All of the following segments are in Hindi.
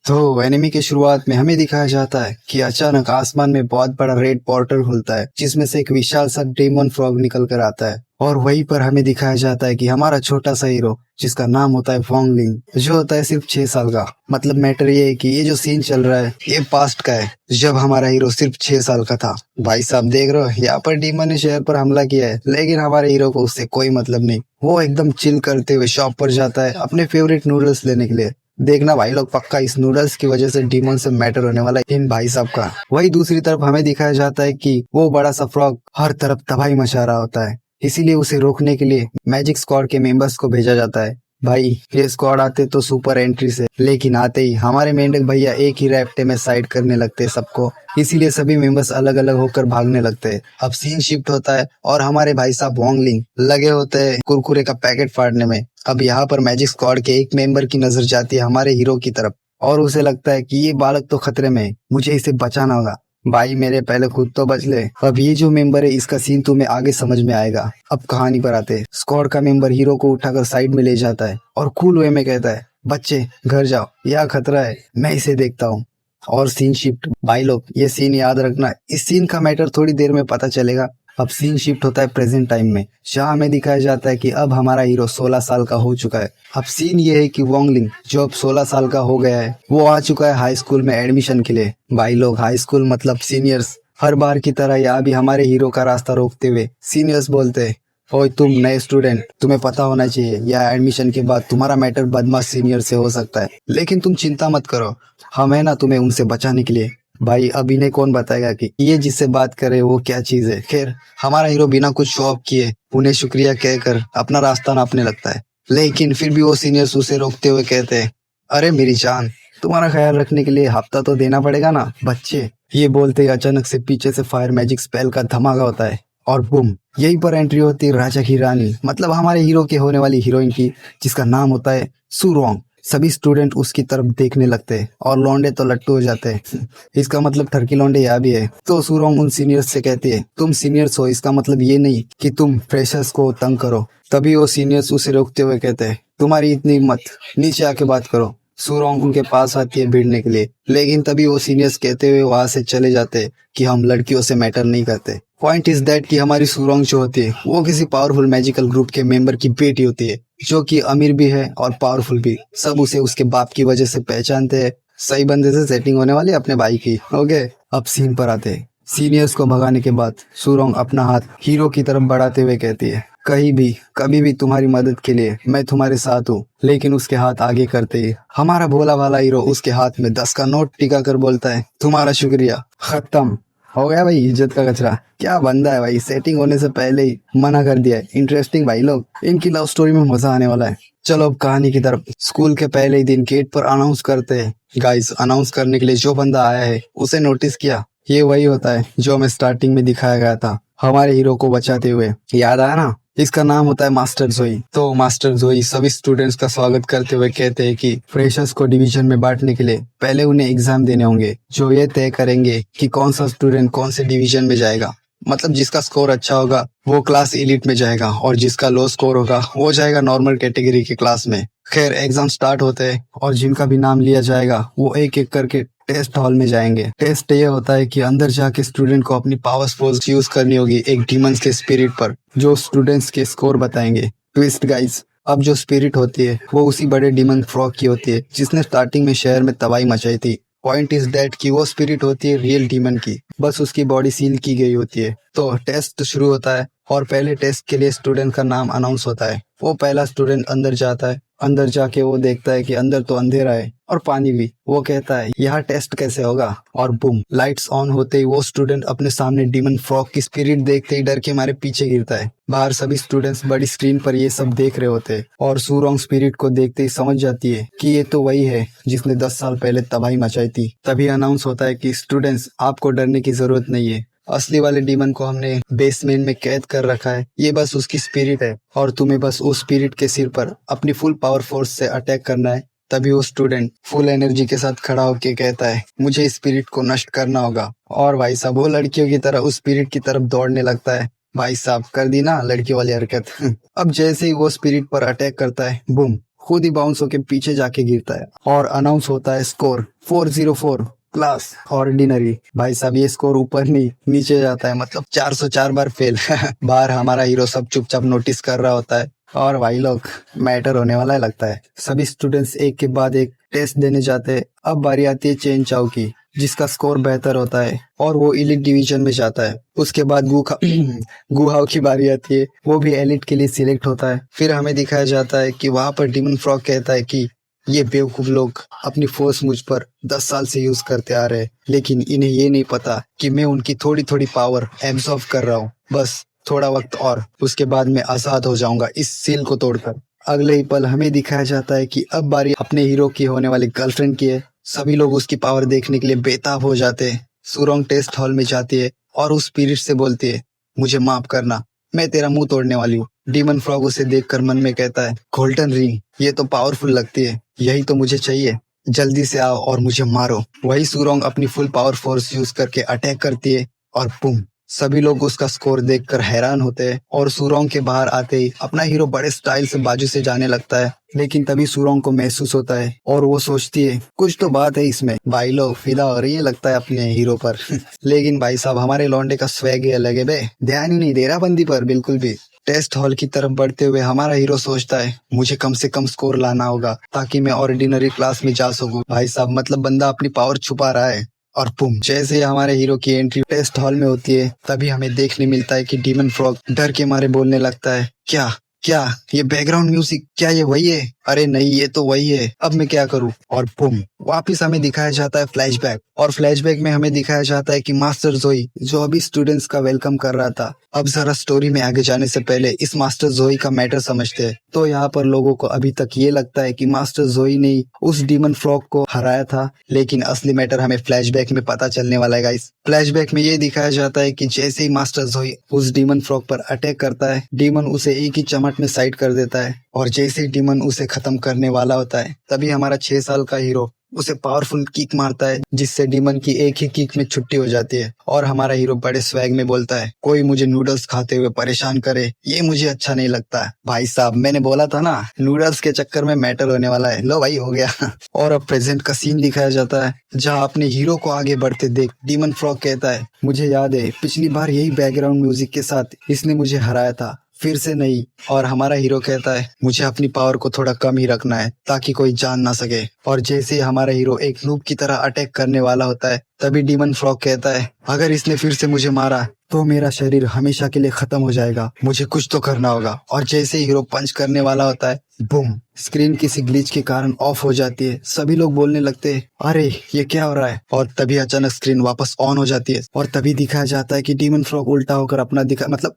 तो एनिमी की शुरुआत में हमें दिखाया जाता है कि अचानक आसमान में बहुत बड़ा रेड पोर्टल खुलता है, जिसमें से एक विशाल सा डेमन फ्रॉग निकल कर आता है। और वहीं पर हमें दिखाया जाता है कि हमारा छोटा सा हीरो, जिसका नाम होता है वोंगलिंग, जो होता है सिर्फ 6 साल का। मतलब मैटर ये है कि ये जो सीन चल रहा है ये पास्ट का है, जब हमारा हीरो सिर्फ 6 साल का था। भाई साहब देख रहे हो, यहाँ पर डीमन ने शहर पर हमला किया है, लेकिन हमारे हीरो को उससे कोई मतलब नहीं। वो एकदम चिल करते हुए शॉप पर जाता है अपने फेवरेट नूडल्स लेने के लिए। देखना भाई लोग, पक्का इस नूडल्स की वजह से डीमन से मैटर होने वाला है इन भाई साहब का। वही दूसरी तरफ हमें दिखाया जाता है कि वो बड़ा सा फ्रॉग हर तरफ तबाही मचा रहा होता है, इसीलिए उसे रोकने के लिए मैजिक स्क्वाड के मेंबर्स को भेजा जाता है। भाई ये स्क्वाड आते तो सुपर एंट्री से, लेकिन आते ही हमारे मेंढक भैया एक ही रैप्टे में साइड करने लगते हैं सबको, इसीलिए सभी मेंबर्स अलग अलग होकर भागने लगते हैं। अब सीन शिफ्ट होता है और हमारे भाई साहब वोंगलिंग लगे होते हैं कुरकुरे का पैकेट फाड़ने में। अब यहाँ पर मैजिक स्क्वाड के एक मेंबर की नजर जाती है हमारे हीरो की तरफ, और उसे लगता है कि ये बालक तो खतरे में है, मुझे इसे बचाना होगा। भाई मेरे पहले खुद तो बच ले, अब ये जो मेंबर है इसका सीन तुम्हें आगे समझ में आएगा। अब कहानी पर आते हैं। स्क्वाड का मेंबर हीरो को उठाकर साइड में ले जाता है और कूल वे में कहता है, बच्चे घर जाओ, यह खतरा है, मैं इसे देखता हूँ। और सीन शिफ्ट। भाई लोग ये सीन याद रखना, इस सीन का मैटर थोड़ी देर में पता चलेगा। अब सीन शिफ्ट होता है प्रेजेंट टाइम में, जहाँ हमें दिखाया जाता है कि अब हमारा हीरो 16 साल का हो चुका है। अब सीन ये है कि वोंगलिंग जो अब 16 साल का हो गया है, वो आ चुका है हाई स्कूल में एडमिशन के लिए। भाई लोग हाई स्कूल मतलब सीनियर्स। हर बार की तरह यहाँ भी हमारे हीरो का रास्ता रोकते हुए सीनियर्स बोलते हैं, ओए तुम नए स्टूडेंट, तुम्हें पता होना चाहिए या एडमिशन के बाद तुम्हारा मैटर बदमाश सीनियर से हो सकता है, लेकिन तुम चिंता मत करो, हम है ना तुम्हें उनसे बचाने के लिए। भाई अब इन्हें कौन बताएगा कि ये जिससे बात करे वो क्या चीज है। खैर हमारा हीरो बिना कुछ शो ऑफ किए उन्हें शुक्रिया कहकर अपना रास्ता नापने लगता है, लेकिन फिर भी वो सीनियर्स उसे रोकते हुए कहते हैं, अरे मेरी जान, तुम्हारा ख्याल रखने के लिए हफ्ता तो देना पड़ेगा ना बच्चे। ये बोलते ही अचानक से पीछे से फायर मैजिक स्पेल का धमाका होता है और बूम, यहीं पर एंट्री होती है राजा की रानी, मतलब हमारे हीरो के होने वाली हीरोइन की, जिसका नाम होता है सुरोंग। सभी स्टूडेंट उसकी तरफ देखने लगते हैं और लौंडे तो लट्टू हो जाते हैं। इसका मतलब ठरकी लौंडे यहाँ भी है। तो सुरोंग उन सीनियर्स से कहती है, तुम सीनियर्स हो, इसका मतलब ये नहीं कि तुम फ्रेशर्स को तंग करो। तभी वो सीनियर्स उसे रोकते हुए कहते हैं, तुम्हारी इतनी हिम्मत, नीचे आके बात करो। सुरोंग उनके पास आती है भिड़ने के लिए, लेकिन तभी वो सीनियर्स कहते हुए वहां से चले जाते हैं कि हम लड़कियों से मैटर नहीं करते। पॉइंट इज दैट कि हमारी सुरोंग जो होती है वो किसी पावरफुल मैजिकल ग्रुप के मेंबर की बेटी होती है, जो कि अमीर भी है और पावरफुल भी। सब उसे उसके बाप की वजह से पहचानते हैं। सही बंदे से सेटिंग होने वाली अपने भाई की। ओके अब सीन पर आते हैं। सीनियर्स को भगाने के बाद सुरोंग अपना हाथ हीरो की तरफ बढ़ाते हुए कहती है, कहीं भी कभी भी तुम्हारी मदद के लिए मैं तुम्हारे साथ हूँ। लेकिन उसके हाथ आगे करते ही हमारा भोला वाला हीरो उसके हाथ में 10 का नोट टिका कर बोलता है, तुम्हारा शुक्रिया, खत्म हो गया भाई इज्जत का कचरा। क्या बंदा है भाई, सेटिंग होने से पहले ही मना कर दिया है। इंटरेस्टिंग भाई लोग, इनकी लव स्टोरी में मजा आने वाला है। चलो अब कहानी की तरफ। स्कूल के पहले ही दिन गेट पर अनाउंस करते हैं। गाइस अनाउंस करने के लिए जो बंदा आया है उसे नोटिस किया? ये वही होता है जो हमें स्टार्टिंग में दिखाया गया था, हमारे हीरो को बचाते हुए। याद आया ना? इसका नाम होता है मास्टर जोई। तो मास्टर जोई सभी स्टूडेंट्स का स्वागत करते हुए कहते हैं कि फ्रेशर्स को डिवीजन में बांटने के लिए पहले उन्हें एग्जाम देने होंगे, जो ये तय करेंगे कि कौन सा स्टूडेंट कौन से डिवीजन में जाएगा। मतलब जिसका स्कोर अच्छा होगा वो क्लास एलिट में जाएगा, और जिसका लो स्कोर होगा वो जाएगा नॉर्मल कैटेगरी के क्लास में। खैर एग्जाम स्टार्ट होते हैं और जिनका भी नाम लिया जाएगा वो एक एक करके टेस्ट हॉल में जाएंगे। टेस्ट ये होता है कि अंदर जाके स्टूडेंट को अपनी पावर फोर्स यूज करनी होगी एक डीमंस के स्पिरिट पर, जो स्टूडेंट्स के स्कोर बताएंगे। ट्विस्ट गाइस, अब जो स्पिरिट होती है वो उसी बड़े डीमन फ्रॉग की होती है जिसने स्टार्टिंग में शहर में तबाही मचाई थी। पॉइंट इज दैट कि वो स्पिरिट होती है रियल डीमन की, बस उसकी बॉडी सील की गई होती है। तो टेस्ट शुरू होता है और पहले टेस्ट के लिए स्टूडेंट का नाम अनाउंस होता है। वो पहला स्टूडेंट अंदर जाता है। अंदर जाके वो देखता है कि अंदर तो अंधेरा है और पानी भी। वो कहता है यहाँ टेस्ट कैसे होगा, और बूम, लाइट्स ऑन होते ही वो स्टूडेंट अपने सामने डीमन फ्रॉग की स्पिरिट देखते ही डर के मारे पीछे गिरता है। बाहर सभी स्टूडेंट्स बड़ी स्क्रीन पर ये सब देख रहे होते हैं और सुरोंग स्पिरिट को देखते ही समझ जाती है कि ये तो वही है जिसने 10 साल पहले तबाही मचाई थी। तभी अनाउंस होता है कि स्टूडेंट्स आपको डरने की जरूरत नहीं है, असली वाले डीमन को हमने बेसमेंट में कैद कर रखा है, ये बस उसकी स्पिरिट है और तुम्हें बस उस स्पिरिट के सिर पर अपनी फुल पावर फोर्स से अटैक करना है। तभी वो स्टूडेंट फुल एनर्जी के साथ खड़ा होकर कहता है, मुझे इस स्पिरिट को नष्ट करना होगा। और भाई साहब वो लड़कियों की तरह उस स्पिरिट की तरफ दौड़ने लगता है। भाई साहब कर दी ना लड़की वाली हरकत। अब जैसे ही वो स्पिरिट पर अटैक करता है, बूम, खुद ही बाउंस होके पीछे जाके गिरता है और अनाउंस होता है स्कोर 404 क्लास ऑर्डिनरी। भाई साहब ये स्कोर ऊपर नहीं नीचे जाता है, मतलब 404 बार फेल। बाहर हमारा हीरो सब चुपचाप नोटिस कर रहा होता है और भाई लोग मैटर होने वाला है लगता है। सभी स्टूडेंट्स एक के बाद एक टेस्ट देने जाते हैं। अब बारी आती है चेन चाओ की, जिसका स्कोर बेहतर होता है और वो एलिट डिवीजन में जाता है। उसके बाद गुहाओ की बारी आती है, वो भी एलिट के लिए सिलेक्ट होता है। फिर हमें दिखाया जाता है कि वहां पर डीमन फ्रॉग कहता है कि ये बेवकूफ लोग अपनी फोर्स मुझ पर 10 साल से यूज करते आ रहे हैं, लेकिन इन्हें ये नहीं पता कि मैं उनकी थोड़ी थोड़ी पावर एब्सॉर्ब कर रहा हूँ। बस थोड़ा वक्त और उसके बाद मैं आजाद हो जाऊंगा इस सील को तोड़कर। अगले ही पल हमें दिखाया जाता है कि अब बारी अपने हीरो की होने वाली गर्लफ्रेंड की है। सभी लोग उसकी पावर देखने के लिए बेताब हो जाते हैं। सुरोंग टेस्ट हॉल में जाती है और उस स्पिरिट से बोलती है, मुझे माफ करना, मैं तेरा मुंह तोड़ने वाली हूँ। डीमन फ्रॉग उसे देखकर मन में कहता है, गोल्डन रिंग, ये तो पावरफुल लगती है, यही तो मुझे चाहिए, जल्दी से आओ और मुझे मारो। वही सुरोंग अपनी फुल पावर फोर्स यूज करके अटैक करती है और बूम, सभी लोग उसका स्कोर देखकर हैरान होते हैं। और सुरोंग के बाहर आते ही अपना हीरो बड़े स्टाइल से बाजू से जाने लगता है, लेकिन तभी सुरोंग को महसूस होता है और वो सोचती है कुछ तो बात है इसमें। भाई लोग फिदा हो रही है लगता है अपने हीरो पर। लेकिन भाई साहब हमारे लौंडे का स्वैग ही अलग है बे, ध्यान ही नहीं दे रहा बंदी पर बिल्कुल भी। टेस्ट हॉल की तरफ बढ़ते हुए हमारा हीरो सोचता है, मुझे कम से कम स्कोर लाना होगा ताकि मैं ऑर्डिनरी क्लास में जा सकूं। भाई साहब मतलब बंदा अपनी पावर छुपा रहा है। और पुम, जैसे ही हमारे हीरो की एंट्री टेस्ट हॉल में होती है, तभी हमें देखने मिलता है कि डीमन फ्रॉग डर के मारे बोलने लगता है, क्या क्या ये बैकग्राउंड म्यूजिक, क्या ये वही है? अरे नहीं, ये तो वही है, अब मैं क्या करूं? और बुम, वापिस हमें दिखाया जाता है फ्लैशबैक। और फ्लैशबैक में हमें दिखाया जाता है कि मास्टर जोई जो अभी स्टूडेंट्स का वेलकम कर रहा था। अब जरा स्टोरी में आगे जाने से पहले इस मास्टर जोई का मैटर समझते हैं। तो यहाँ पर लोगों को अभी तक ये लगता है कि मास्टर जोई ने उस डीमन फ्रॉग को हराया था, लेकिन असली मैटर हमें फ्लैशबैक में पता चलने वाला है गाइस। फ्लैशबैक में ये दिखाया जाता है कि जैसे ही मास्टर जोई उस डीमन फ्रॉग पर अटैक करता है, डीमन उसे एक ही चमट में साइड कर देता है। और जैसे ही डीमन उसे खत्म करने वाला होता है, तभी हमारा 6 साल का हीरो उसे पावरफुल किक मारता है, जिससे डीमन की एक ही किक में छुट्टी हो जाती है। और हमारा हीरो बड़े स्वैग में बोलता है, कोई मुझे नूडल्स खाते हुए परेशान करे ये मुझे अच्छा नहीं लगता। भाई साहब मैंने बोला था ना, नूडल्स के चक्कर में मैटर होने वाला है। लो भाई हो गया। और अब प्रेजेंट का सीन दिखाया जाता है, जहाँ अपने हीरो को आगे बढ़ते देख डीमन फ्रॉग कहता है, मुझे याद है पिछली बार यही बैकग्राउंड म्यूजिक के साथ इसने मुझे हराया था, फिर से नहीं। और हमारा हीरो कहता है, मुझे अपनी पावर को थोड़ा कम ही रखना है ताकि कोई जान ना सके। और जैसे ही हमारा हीरो एक नूब की तरह अटैक करने वाला होता है, तभी डीमन फ्रॉग कहता है, अगर इसने फिर से मुझे मारा तो मेरा शरीर हमेशा के लिए खत्म हो जाएगा, मुझे कुछ तो करना होगा। और जैसे ही हीरो पंच करने वाला होता है, बूम, स्क्रीन किसी ग्लिच के कारण ऑफ हो जाती है। सभी लोग बोलने लगते हैं, अरे ये क्या हो रहा है? और तभी अचानक स्क्रीन वापस ऑन हो जाती है और तभी दिखाया जाता है कि डीमन फ्रॉग उल्टा होकर अपना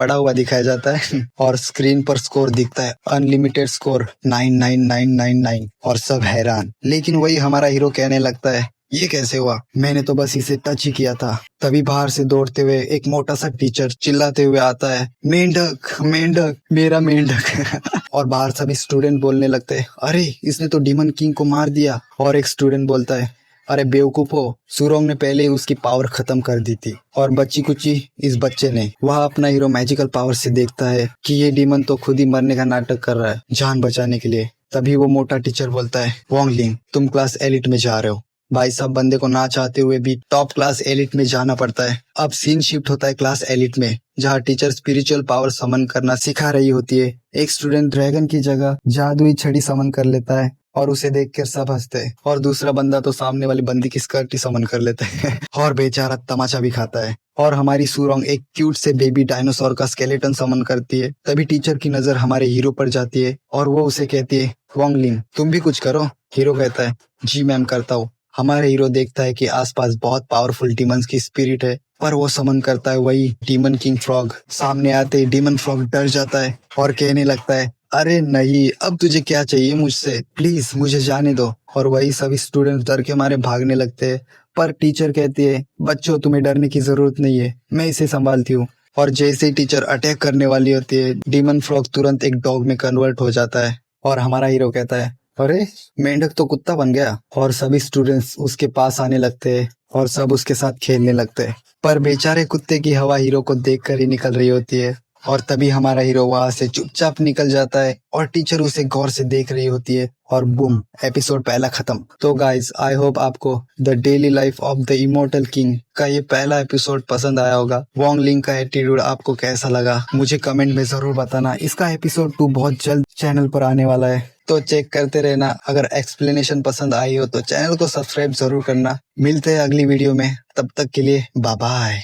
पड़ा हुआ दिखाया जाता है। और स्क्रीन पर स्कोर दिखता है, अनलिमिटेड स्कोर 99999। और सब हैरान, लेकिन वही हमारा हीरो कहने लगता है, ये कैसे हुआ? मैंने तो बस इसे टच ही किया था। तभी बाहर से दौड़ते हुए एक मोटा सा टीचर चिल्लाते हुए आता है, मेंढक मेंढक मेरा मेंढक। और बाहर सभी स्टूडेंट बोलने लगते हैं, अरे इसने तो डीमन किंग को मार दिया। और एक स्टूडेंट बोलता है, अरे बेवकूफ हो, सुरोंग ने पहले ही उसकी पावर खत्म कर दी थी। और बच्ची कुची इस बच्चे ने, वह अपना हीरो मैजिकल पावर से देखता है कि ये डीमन तो खुद ही मरने का नाटक कर रहा है जान बचाने के लिए। तभी वो मोटा टीचर बोलता है, वोंगलिंग तुम क्लास एलिट में जा रहे हो। भाई साहब बंदे को ना चाहते हुए भी टॉप क्लास एलिट में जाना पड़ता है। अब सीन शिफ्ट होता है क्लास एलिट में, जहाँ टीचर स्पिरिचुअल पावर समन करना सिखा रही होती है। एक स्टूडेंट ड्रैगन की जगह जादुई छड़ी समन कर लेता है और उसे देखकर सब हंसते हैं। और दूसरा बंदा तो सामने वाली बंदी की स्कर्ट ही समन कर लेता है। और बेचारा तमाचा भी खाता है। और हमारी सुरोंग एक क्यूट से बेबी डायनासोर का स्केलेटन समन करती है। तभी टीचर की नजर हमारे हीरो पर जाती है और वो उसे कहती है, वोंगलिंग तुम भी कुछ करो। हीरो कहता है, जी मैम करता हूँ। हमारे हीरो देखता है कि आसपास बहुत पावरफुल डीमंस की स्पिरिट है, पर वो समन करता है वही डीमन किंग फ्रॉग। सामने आते ही डीमन फ्रॉग डर जाता है और कहने लगता है, अरे नहीं, अब तुझे क्या चाहिए मुझसे, प्लीज मुझे जाने दो। और वही सभी स्टूडेंट्स डर के मारे भागने लगते हैं, पर टीचर कहती है, बच्चों तुम्हें डरने की जरूरत नहीं है, मैं इसे संभालती हूँ। और जैसे ही टीचर अटैक करने वाली होती है, डीमन फ्रॉग तुरंत एक डॉग में कन्वर्ट हो जाता है। और हमारा हीरो कहता है, अरे मेंढक तो कुत्ता बन गया। और सभी स्टूडेंट्स उसके पास आने लगते हैं और सब उसके साथ खेलने लगते हैं, पर बेचारे कुत्ते की हवा हीरो को देखकर ही निकल रही होती है। और तभी हमारा हीरो वहां से चुपचाप निकल जाता है और टीचर उसे गौर से देख रही होती है और बूम, एपिसोड पहला खत्म। तो गाइस, आई होप आपको the daily life of the immortal king का ये पहला एपिसोड पसंद आया होगा। वोंग लिंग का एटीट्यूड आपको कैसा लगा मुझे कमेंट में जरूर बताना। इसका एपिसोड 2 बहुत जल्द चैनल पर आने वाला है, तो चेक करते रहना। अगर एक्सप्लेनेशन पसंद आई हो तो चैनल को सब्सक्राइब जरूर करना। मिलते हैं अगली वीडियो में, तब तक के लिए बाय बाय।